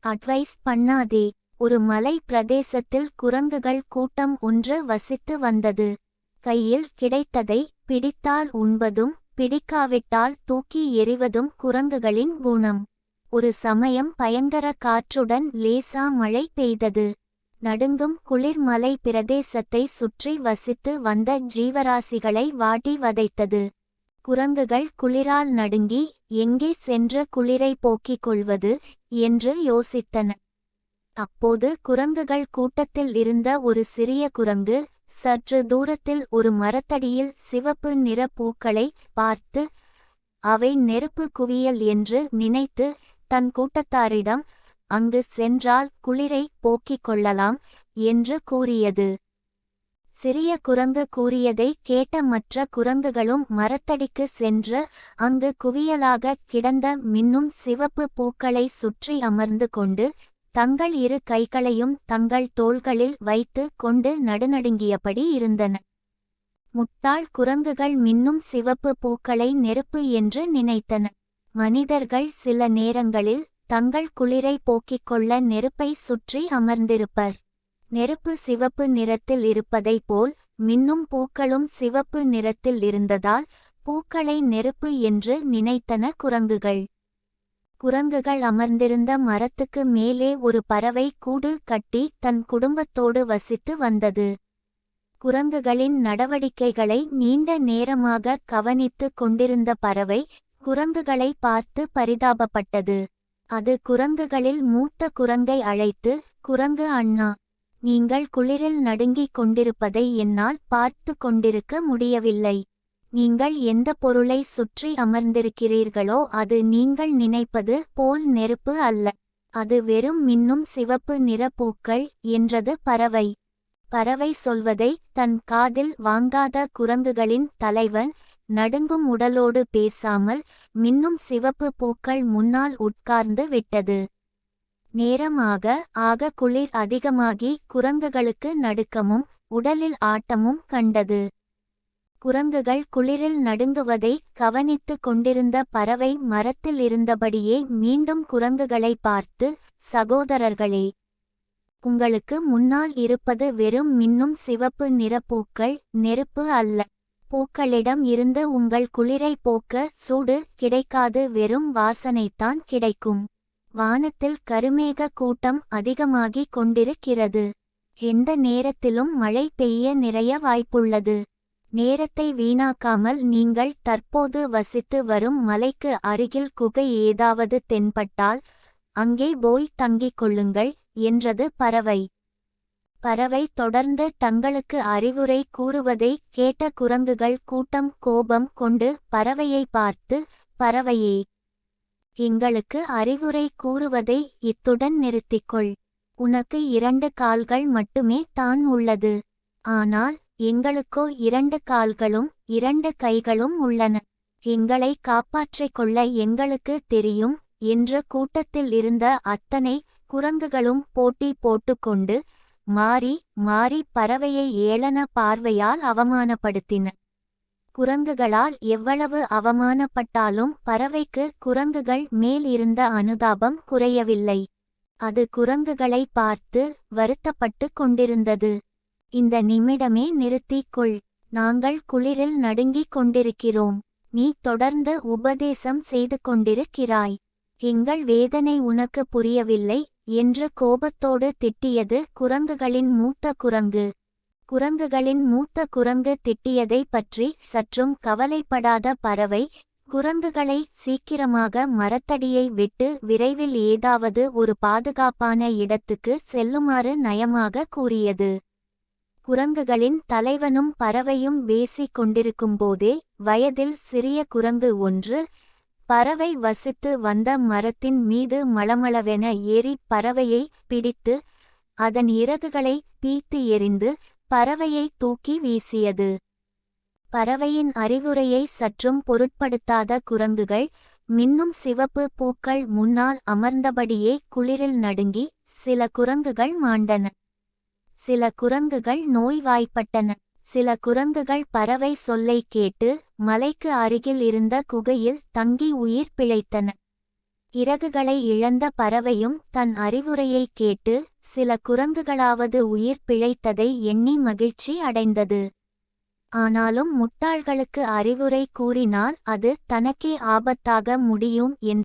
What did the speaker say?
Advice பண்ணாதே. ஒரு மலை பிரதேசத்தில் குரங்குகள் கூட்டம் ஒன்று வசித்து வந்தது. கையில் கிடைத்ததை பிடித்தால் உண்பதும் பிடிக்காவிட்டால் தூக்கி எறிவதும் குரங்குகளின் குணம். ஒரு சமயம் பயங்கர காற்றுடன் லேசா மழை பெய்தது. நடுங்கும் குளிர் மலை பிரதேசத்தை சுற்றி வசித்து வந்த ஜீவராசிகளை வாட்டி வதைத்தது. குரங்குகள் குளிரால் நடுங்கி எங்கே சென்று குளிரை போக்கிக் கொள்வது என்று யோசித்தன. அப்போது குரங்குகள் கூட்டத்தில் இருந்த ஒரு சிறிய குரங்கு சற்று தூரத்தில் ஒரு மரத்தடியில் சிவப்பு நிற பூக்களை பார்த்து அவை நெருப்பு குவியல் என்று நினைத்து தன் கூட்டத்தாரிடம் அங்கு சென்றால் குளிரை போக்கிக் கொள்ளலாம் என்று கூறியது. சிறிய குரங்கு கூறியதை கேட்ட மற்ற குரங்குகளும் மரத்தடிக்கு சென்று அங்கு குவியலாக கிடந்த மின்னும் சிவப்பு பூக்களை சுற்றி அமர்ந்து கொண்டு தங்கள் இரு கைகளையும் தங்கள் தோள்களில் வைத்து கொண்டு நடுநடுங்கியபடி இருந்தன. முட்டாள் குரங்குகள் மின்னும் சிவப்பு பூக்களை நெருப்பு என்று நினைத்தன. மனிதர்கள் சில நேரங்களில் தங்கள் குளிரை போக்கிக் கொள்ள நெருப்பை சுற்றி அமர்ந்திருப்பர். நெருப்பு சிவப்பு நிறத்தில் இருப்பதை போல் மின்னும் பூக்களும் சிவப்பு நிறத்தில் இருந்ததால் பூக்களை நெருப்பு என்று நினைத்தன குரங்குகள். குரங்குகள் அமர்ந்திருந்த மரத்துக்கு மேலே ஒரு பறவை கூடு கட்டி தன் குடும்பத்தோடு வசித்து வந்தது. குரங்குகளின் நடவடிக்கைகளை நீண்ட நேரமாக கவனித்து கொண்டிருந்த பறவை குரங்குகளை பார்த்து பரிதாபப்பட்டது. அது குரங்குகளில் மூத்த குரங்கை அழைத்து, குரங்கு அண்ணா, நீங்கள் குளிரில் நடுங்கிக் கொண்டிருப்பதை என்னால் பார்த்து கொண்டிருக்க முடியவில்லை. நீங்கள் எந்த பொருளை சுற்றி அமர்ந்திருக்கிறீர்களோ அது நீங்கள் நினைப்பது போல் நெருப்பு அல்ல. அது வெறும் மின்னும் சிவப்பு நிற பூக்கள் என்றது பறவை. பறவை சொல்வதை தன் காதில் வாங்காத குரங்குகளின் தலைவன் நடுங்கும் உடலோடு பேசாமல் மின்னும் சிவப்பு பூக்கள் முன்னால் உட்கார்ந்து விட்டது. நேரமாக ஆக குளிர் அதிகமாகி குரங்குகளுக்கு நடுக்கமும் உடலில் ஆட்டமும் கண்டது. குரங்குகள் குளிரில் நடுங்குவதை கவனித்து கொண்டிருந்த பறவை மரத்தில் இருந்தபடியே மீண்டும் குரங்குகளை பார்த்து, சகோதரர்களே, உங்களுக்கு முன்னால் இருப்பது வெறும் மின்னும் சிவப்பு நிற பூக்கள், நெருப்பு அல்ல. பூக்களிடம் இருந்து உங்கள் குளிரை போக்க சூடு கிடைக்காது, வெறும் வாசனைத்தான் கிடைக்கும். வானத்தில் கருமேக கூட்டம் அதிகமாகிக் கொண்டிருக்கிறது. எந்த நேரத்திலும் மழை பெய்ய நிறைய வாய்ப்புள்ளது. நேரத்தை வீணாக்காமல் நீங்கள் தற்போது வசித்து வரும் மலைக்கு அருகில் குகை ஏதாவது தென்பட்டால் அங்கே போய் தங்கிக் கொள்ளுங்கள் என்றது பறவை. பறவை தொடர்ந்து தங்களுக்கு அறிவுரை கூறுவதை கேட்ட குரங்குகள் கூட்டம் கோபம் கொண்டு பறவையை பார்த்து, பறவையே, எங்களுக்கு அறிவுரை கூறுவதை இத்துடன் நிறுத்திக்கொள். உனக்கு 2 கால்கள் மட்டுமே தான் உள்ளது. ஆனால் எங்களுக்கோ 2 கால்களும் 2 கைகளும் உள்ளன. எங்களை காப்பாற்றிக் கொள்ள எங்களுக்கு தெரியும் என்று கூட்டத்தில் இருந்த அத்தனை குரங்குகளும் போட்டி போட்டுக்கொண்டு மாறி மாறி பறவையை ஏளன பார்வையால் அவமானப்படுத்தின. குரங்குகளால் எவ்வளவு அவமானப்பட்டாலும் பறவைக்கு குரங்குகள் மேல் இருந்த அனுதாபம் குறையவில்லை. அது குரங்குகளை பார்த்து வருத்தப்பட்டு கொண்டிருந்தது. இந்த நிமிடமே நிறுத்திக்கொள். நாங்கள் குளிரில் நடுங்கிக் கொண்டிருக்கிறோம். நீ தொடர்ந்து உபதேசம் செய்து கொண்டிருக்கிறாய். எங்கள் வேதனை உனக்கு புரியவில்லை என்று கோபத்தோடு திட்டியது குரங்குகளின் மூத்த குரங்கு. குரங்குகளின் மூத்த குரங்கு திட்டியதை பற்றி சற்றும் கவலைப்படாத பறவை குரங்குகளை சீக்கிரமாக மரத்தடியை விட்டு விரைவில் ஏதாவது ஒரு பாதுகாப்பான இடத்துக்கு செல்லுமாறு நயமாக கூறியது. குரங்குகளின் தலைவனும் பறவையும் பேசிக் கொண்டிருக்கும்போதே வயதில் சிறிய குரங்கு ஒன்று பறவை வசித்து வந்த மரத்தின் மீது மளமளவென ஏறி பறவையை பிடித்து அதன் இறகுகளை பீத்து எறிந்து பறவையை தூக்கி வீசியது. பறவையின் அறிவுரையை சற்றும் பொருட்படுத்தாத குரங்குகள் மின்னும் சிவப்பு பூக்கள் முன்னால் அமர்ந்தபடியே குளிரில் நடுங்கி சில குரங்குகள் மாண்டன. சில குரங்குகள் நோய்வாய்ப்பட்டன. சில குரங்குகள் பறவை சொல்லை கேட்டு மலைக்கு அருகில் இருந்த குகையில் தங்கி உயிர் பிழைத்தன. இறகுகளை இழந்த பறவையும் தன் அறிவுரையைக் கேட்டு சில குரங்குகளாவது உயிர் பிழைத்ததை எண்ணி மகிழ்ச்சி அடைந்தது. ஆனாலும் முட்டாள்களுக்கு அறிவுரை கூறினால் அது தனக்கே ஆபத்தாக முடியும் என்று